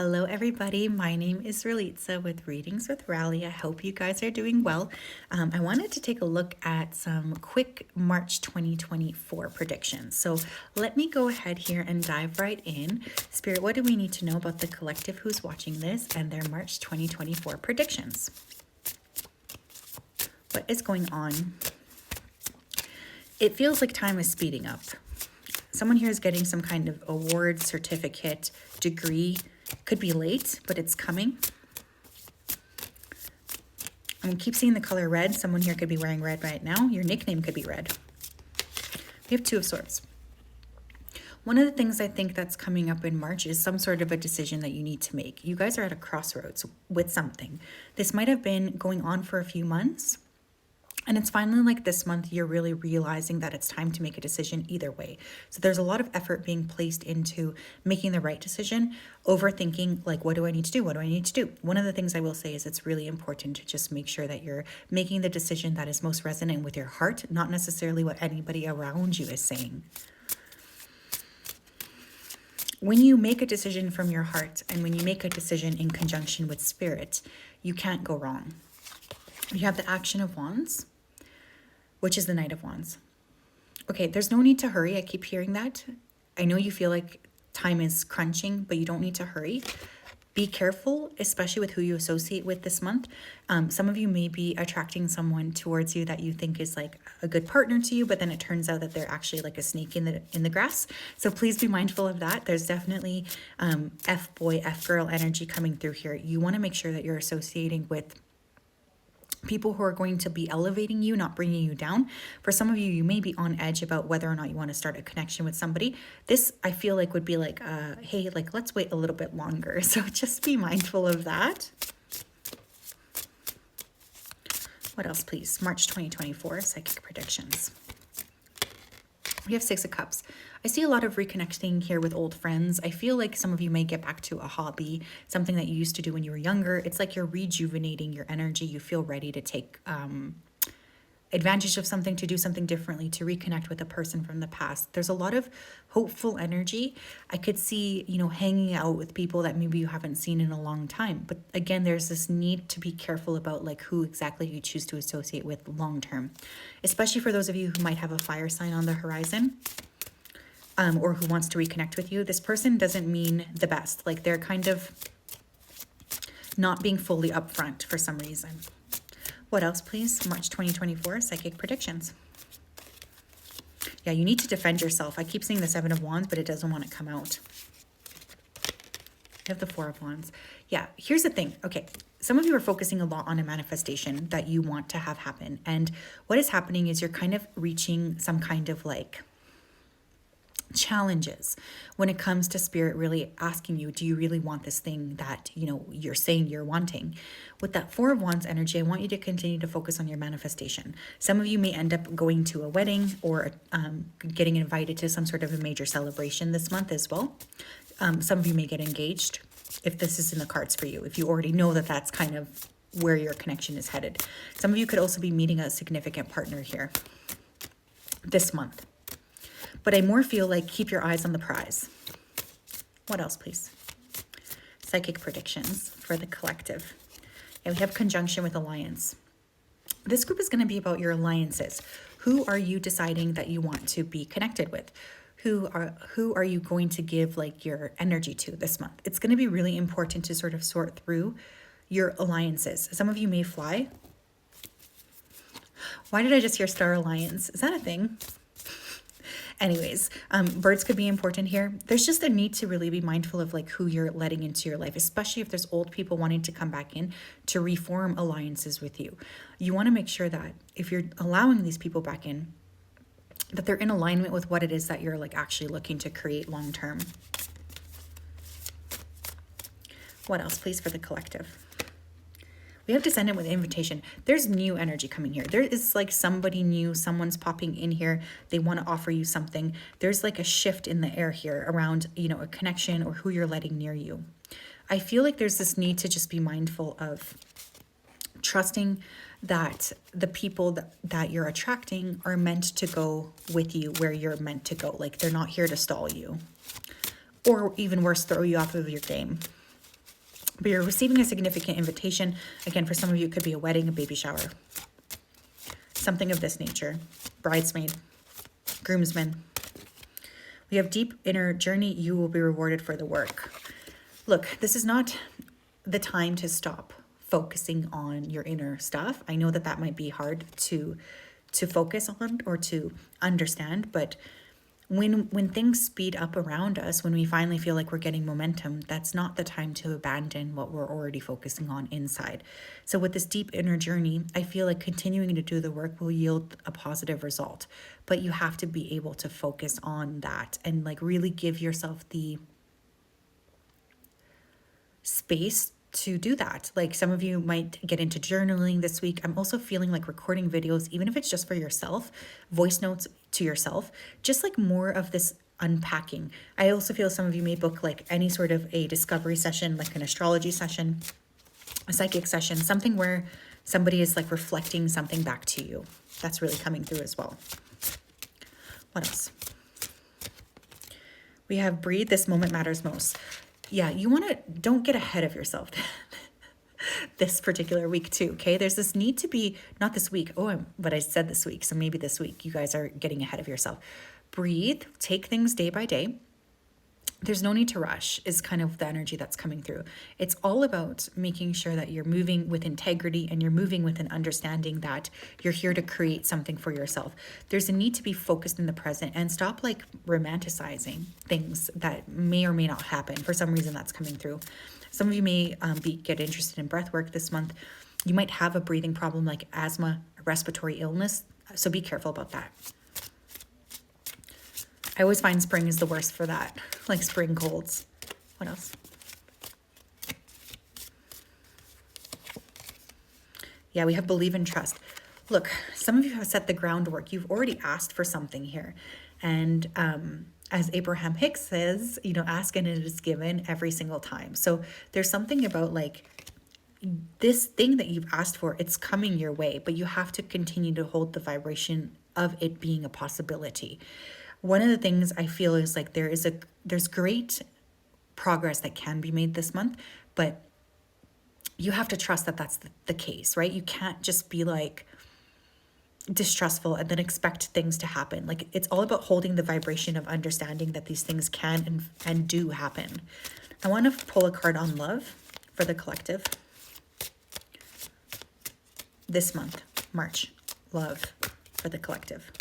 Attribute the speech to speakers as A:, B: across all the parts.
A: Hello, everybody. My name is Ralitza with Readings with Rally. I hope you guys are doing well. I wanted to take a look at some quick March 2024 predictions. So let me go ahead here and dive right in. Spirit, what do we need to know about the collective who's watching this and their March 2024 predictions? What is going on? It feels like time is speeding up. Someone here is getting some kind of award, certificate, degree. Could be late, but it's coming. I keep seeing the color red. Someone here could be wearing red right now. Your nickname could be red. We have Two of Swords. One of the things I think that's coming up in March is some sort of a decision that you need to make. You guys are at a crossroads with something. This might have been going on for a few months. And it's finally like this month, you're really realizing that it's time to make a decision either way. So there's a lot of effort being placed into making the right decision, overthinking, like, what do I need to do? What do I need to do? One of the things I will say is it's really important to just make sure that you're making the decision that is most resonant with your heart, not necessarily what anybody around you is saying. When you make a decision from your heart and when you make a decision in conjunction with spirit, you can't go wrong. You have the Action of Wands, which is the Knight of Wands. Okay, there's no need to hurry. I keep hearing that. I know you feel like time is crunching, but you don't need to hurry. Be careful, especially with who you associate with this month. Some of you may be attracting someone towards you that you think is like a good partner to you, but then it turns out that they're actually like a snake in the grass. So please be mindful of that. There's definitely F-boy, F-girl energy coming through here. You want to make sure that you're associating with people who are going to be elevating you, not bringing you down. For some of you, you may be on edge about whether or not you want to start a connection with somebody. This, I feel like, would be like, hey, like, let's wait a little bit longer. So just be mindful of that. What else, please? March 2024, psychic predictions. We have Six of Cups. I see a lot of reconnecting here with old friends. I feel like some of you may get back to a hobby, something that you used to do when you were younger. It's like you're rejuvenating your energy. You feel ready to take advantage of something, to do something differently, to reconnect with a person from the past. There's a lot of hopeful energy. I could see, hanging out with people that maybe you haven't seen in a long time. But again, there's this need to be careful about like who exactly you choose to associate with long term, especially for those of you who might have a fire sign on the horizon. Or who wants to reconnect with you. This person doesn't mean the best. Like they're kind of not being fully upfront for some reason. What else, please? March 2024, psychic predictions. Yeah, you need to defend yourself. I keep seeing the Seven of Wands, but it doesn't want to come out. You have the Four of Wands. Yeah, here's the thing. Okay, some of you are focusing a lot on a manifestation that you want to have happen. And what is happening is you're kind of reaching some kind of like challenges when it comes to spirit really asking you, do you really want this thing that you're saying you're wanting? With that Four of Wands energy, I want you to continue to focus on your manifestation. Some of you may end up going to a wedding or getting invited to some sort of a major celebration this month as well. Some of you may get engaged if this is in the cards for you, if you already know that that's kind of where your connection is headed. Some of you could also be meeting a significant partner here this month. But I more feel like keep your eyes on the prize. What else, please? Psychic predictions for the collective. And we have conjunction with alliance. This group is going to be about your alliances. Who are you deciding that you want to be connected with? Who are you going to give like your energy to this month? It's going to be really important to sort of sort through your alliances. Some of you may fly. Why did I just hear Star Alliance? Is that a thing? Anyways, birds could be important here. There's just a need to really be mindful of like who you're letting into your life, especially if there's old people wanting to come back in to reform alliances with you. You want to make sure that if you're allowing these people back in, that they're in alignment with what it is that you're like actually looking to create long term. What else, please, for the collective? We have Descendant with invitation. There's new energy coming here. There is like somebody new, someone's popping in here. They want to offer you something. There's like a shift in the air here around, a connection or who you're letting near you. I feel like there's this need to just be mindful of trusting that the people that you're attracting are meant to go with you where you're meant to go. Like they're not here to stall you. Or even worse, throw you off of your game. But you're receiving a significant invitation. Again, for some of you, it could be a wedding, a baby shower, something of this nature. Bridesmaid, groomsmen. We have deep inner journey. You will be rewarded for the work. Look, this is not the time to stop focusing on your inner stuff. I know that that might be hard to focus on or to understand, but when things speed up around us, when we finally feel like we're getting momentum, that's not the time to abandon what we're already focusing on inside. So with this deep inner journey, I feel like continuing to do the work will yield a positive result, but you have to be able to focus on that and like really give yourself the space to do that. Like some of you might get into journaling this week. I'm also feeling like recording videos, even if it's just for yourself, voice notes to yourself, just like more of this unpacking. I also feel some of you may book like any sort of a discovery session, like an astrology session, a psychic session, something where somebody is like reflecting something back to you. That's really coming through as well. What else? We have breathe, this moment matters most. Yeah, you want to, don't get ahead of yourself this particular week too, okay? There's this need to be, not this week, but I said this week, so maybe this week you guys are getting ahead of yourself. Breathe, take things day by day. There's no need to rush is kind of the energy that's coming through. It's all about making sure that you're moving with integrity and you're moving with an understanding that you're here to create something for yourself. There's a need to be focused in the present and stop like romanticizing things that may or may not happen. For some reason that's coming through. Some of you may get interested in breath work this month. You might have a breathing problem like asthma, a respiratory illness. So be careful about that. I always find spring is the worst for that, like spring colds. What else? Yeah, we have believe and trust. Look, some of you have set the groundwork. You've already asked for something here. And as Abraham Hicks says, you know, ask and it is given every single time. So there's something about like this thing that you've asked for, it's coming your way, but you have to continue to hold the vibration of it being a possibility. One of the things I feel is like there's great progress that can be made this month, but you have to trust that that's the case, right? You can't just be like distrustful and then expect things to happen. Like it's all about holding the vibration of understanding that these things can and do happen. I want to pull a card on love for the collective this month, March. Love for the collective.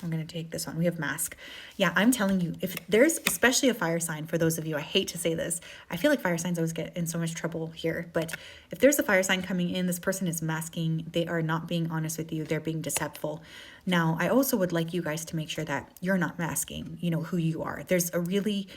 A: I'm going to take this one. We have mask. Yeah, I'm telling you, if there's especially a fire sign, for those of you, I hate to say this, I feel like fire signs always get in so much trouble here, but if there's a fire sign coming in, this person is masking, they are not being honest with you, they're being deceitful. Now, I also would like you guys to make sure that you're not masking, you know, who you are. There's a really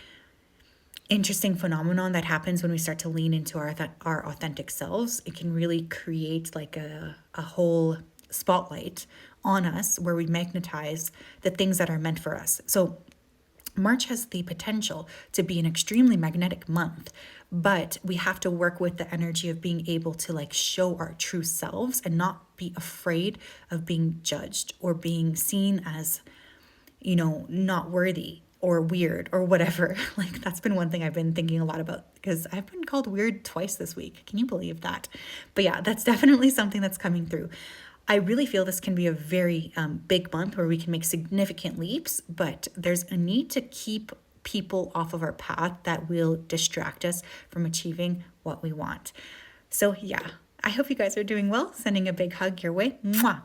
A: interesting phenomenon that happens when we start to lean into our authentic selves. It can really create like a whole spotlight on us where we magnetize the things that are meant for us. So March has the potential to be an extremely magnetic month, but we have to work with the energy of being able to like show our true selves and not be afraid of being judged or being seen as, you know, not worthy or weird or whatever. Like that's been one thing I've been thinking a lot about because I've been called weird twice this week. Can you believe that? But yeah, that's definitely something that's coming through. I really feel this can be a very big month where we can make significant leaps, but there's a need to keep people off of our path that will distract us from achieving what we want. So yeah, I hope you guys are doing well. Sending a big hug your way. Mwah.